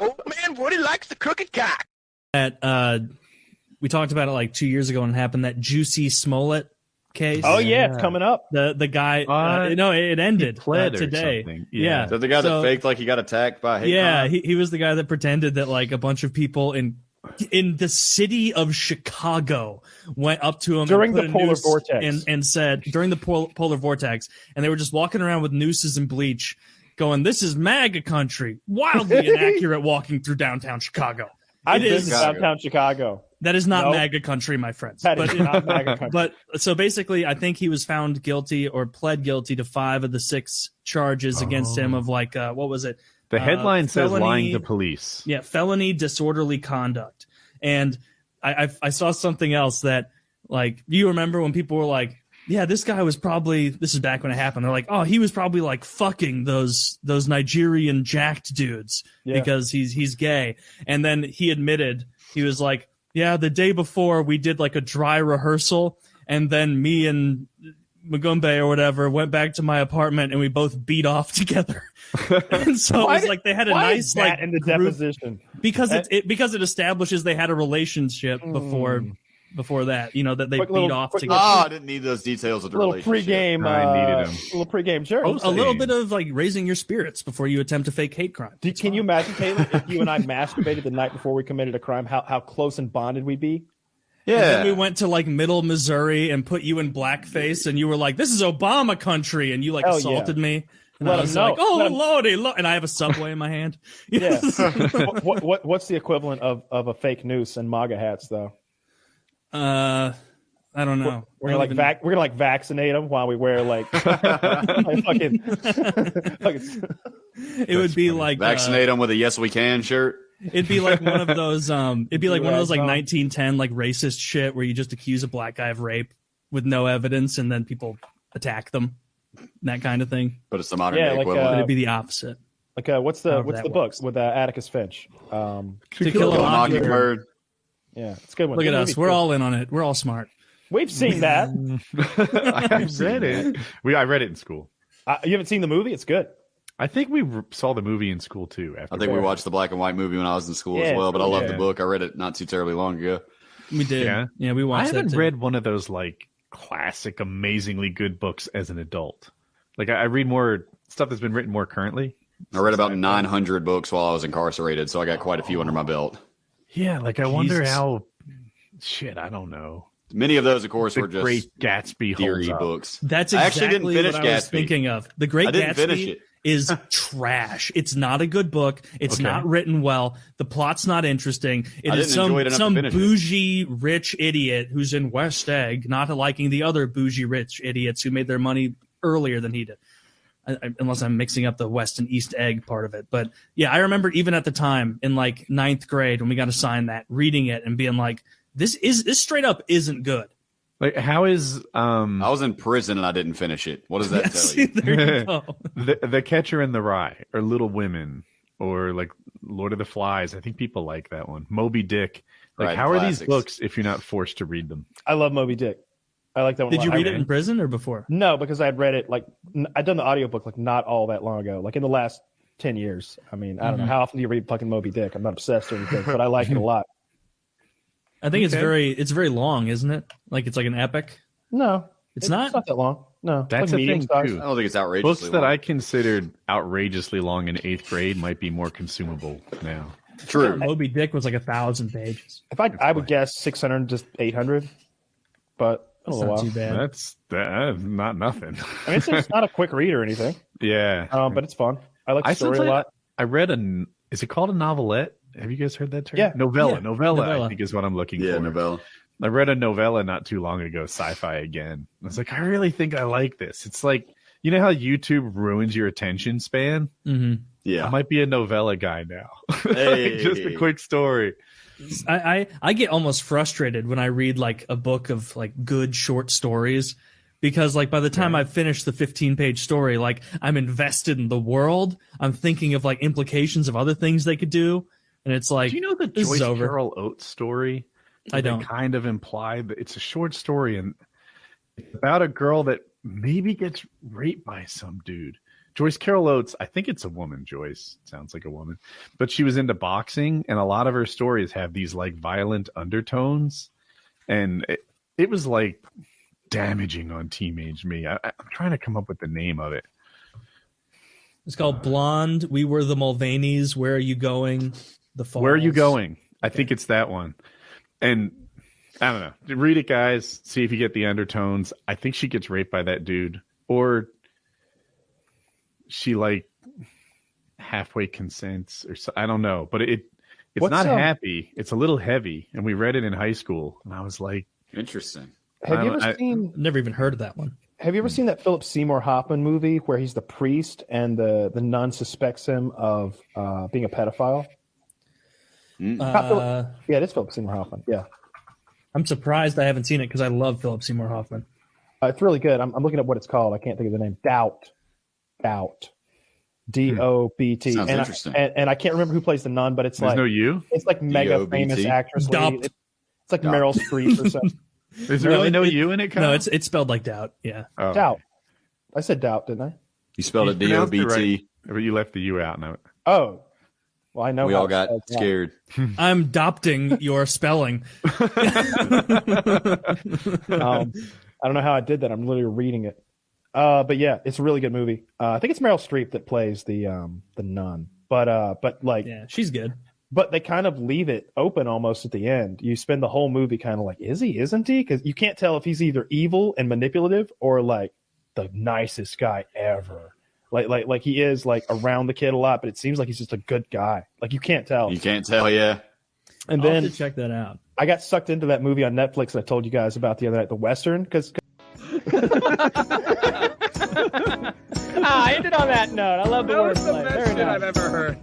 Old man Woody likes the crooked cock. That we talked about it like 2 years ago when it happened, that Juicy Smollett case. Oh yeah, it's coming up. The guy, no, it ended today. Yeah. So the guy that faked like he got attacked by a hate crime? he was the guy that pretended that like a bunch of people in the city of Chicago went up to him during the polar vortex and said during the polar vortex, and they were just walking around with nooses and bleach, going, "This is MAGA country." Wildly inaccurate walking through downtown Chicago. It is downtown Chicago. That is not MAGA country, my friends. That is not MAGA country. But so basically, I think he was found guilty or pled guilty to 5 of the 6 charges against him of like, what was it? The headline says lying to police. Yeah, felony disorderly conduct. And I saw something else that, like, you remember when people were like, yeah, this guy was probably, this is back when it happened. They're like, oh, he was probably like fucking those Nigerian jacked dudes because he's gay. And then he admitted, he was like, yeah, the day before we did like a dry rehearsal, and then me and Magumbe or whatever went back to my apartment and we both beat off together. And so it was like they had a nice like in the group, deposition because it establishes they had a relationship before that, you know, that they beat off together. I didn't need those details of the relationship. I needed them. Little pregame, sure. A little bit of like raising your spirits before you attempt to fake hate crime. Can you imagine, Taylor, if you and I masturbated the night before we committed a crime, how close and bonded we'd be? Yeah. And then we went to like Middle Missouri and put you in blackface, and you were like, "This is Obama country," and you like assaulted me. And I was like, "Oh lordy, and I have a Subway in my hand. Yeah. What's the equivalent of a fake noose and MAGA hats, though? I don't know. We're gonna vaccinate them while we wear like fucking. It would be like vaccinate them with a "Yes We Can" shirt. It'd be like one of those. It'd be like one of those like 1910 like racist shit where you just accuse a black guy of rape with no evidence and then people attack them, that kind of thing. But it's the modern day equivalent. It'd be the opposite. Like what's the book with Atticus Finch? To Kill a Mockingbird. Yeah, it's a good one. Look at us. We're all in on it. We're all smart. We've seen that. I've read it. I read it in school. You haven't seen the movie? It's good. I think we saw the movie in school too. I think we watched the black and white movie when I was in school as well. But I love the book. I read it not too terribly long ago. We did. Yeah, we watched. I haven't read one of those like classic, amazingly good books as an adult. Like I read more stuff that's been written more currently. I read about 900 books while I was incarcerated, so I got quite a few under my belt. Yeah, like I wonder how. Shit, I don't know. Many of those, of course, were just Great Gatsby theory books. That's exactly I actually didn't finish what I was thinking of. The Great Gatsby is trash. It's not a good book. It's not written well. The plot's not interesting. It is some bougie rich idiot who's in West Egg, not liking the other bougie rich idiots who made their money earlier than he did. Unless I'm mixing up the West and East Egg part of it. But yeah, I remember even at the time in like 9th grade when we got assigned that, reading it and being like, this straight up isn't good. Like, how is I was in prison and I didn't finish it. What does that tell you? There you go. the Catcher in the Rye or Little Women or like Lord of the Flies? I think people like that one. Moby Dick. Like, how are these books if you're not forced to read them? I love Moby Dick. I like that one. Did you read it in prison or before? No, because I had read it like I'd done the audiobook like not all that long ago, like in the last 10 years. I mean, I don't know how often do you read fucking Moby Dick? I'm not obsessed or anything, but I like it a lot. I think it's very long, isn't it? Like it's like an epic. No, it's not. It's not that long. No, that's like a thing too. I don't think it's outrageously Books long. that I considered outrageously long in 8th grade might be more consumable now. True. Moby Dick was like 1,000 pages. If I would guess 600 to 800, but that's not too bad. That's not nothing. I mean, it's not a quick read or anything. Yeah, but it's fun. I like the story a lot. I read is it called a novelette? Have you guys heard that term? Yeah. Novella, I think is what I'm looking for. Yeah, novella. I read a novella not too long ago, Sci-Fi Again. I was like, I really think I like this. It's like, you know how YouTube ruins your attention span? Mm-hmm. Yeah. I might be a novella guy now. Hey. Just a quick story. I get almost frustrated when I read like a book of like good short stories, because like by the time I've finished the 15-page story, like I'm invested in the world. I'm thinking of like implications of other things they could do. And it's like, do you know the Joyce Carol Oates story? I don't. They kind of imply that it's a short story and it's about a girl that maybe gets raped by some dude. Joyce Carol Oates, I think it's a woman. Joyce sounds like a woman, but she was into boxing, and a lot of her stories have these like violent undertones, and it was like damaging on teenage me. I'm trying to come up with the name of it. It's called Blonde. We Were the Mulvaneys. Where Are You Going? The Falls. Where Are You Going? I think it's that one. And I don't know. Read it, guys. See if you get the undertones. I think she gets raped by that dude, or she like halfway consents, or so. I don't know. But it's not happy. It's a little heavy. And we read it in high school, and I was like, interesting. Have you ever seen? Never even heard of that one. Have you ever seen that Philip Seymour Hoffman movie where he's the priest and the nun suspects him of being a pedophile? Yeah, it is Philip Seymour Hoffman. Yeah, I'm surprised I haven't seen it because I love Philip Seymour Hoffman. It's really good. I'm looking up what it's called. I can't think of the name. Doubt. D-O-B-T. Sounds interesting. And I can't remember who plays the nun, but it's There's like no you. It's like mega D-O-B-T? famous actress. Doubt. It's like Meryl Streep or something. Is there really no you in it, Kyle? No, it's spelled like doubt. Yeah. Oh. Doubt. I said doubt, didn't I? You spelled it pronounced D-O-B-T. right, but you left the U out. Now. Oh. Well, I know. We all got scared. I'm adopting your spelling. I don't know how I did that. I'm literally reading it. But yeah, it's a really good movie. I think it's Meryl Streep that plays the nun. But like, yeah, she's good. But they kind of leave it open almost at the end. You spend the whole movie kind of like, is he? Isn't he? Because you can't tell if he's either evil and manipulative or like the nicest guy ever. Like he is like around the kid a lot, but it seems like he's just a good guy. Like you can't tell. You can't tell, yeah. And I'll then have to check that out. I got sucked into that movie on Netflix that I told you guys about the other night, the Western, because. I ended on that note. I love the wordplay. That was the best shit I've ever heard.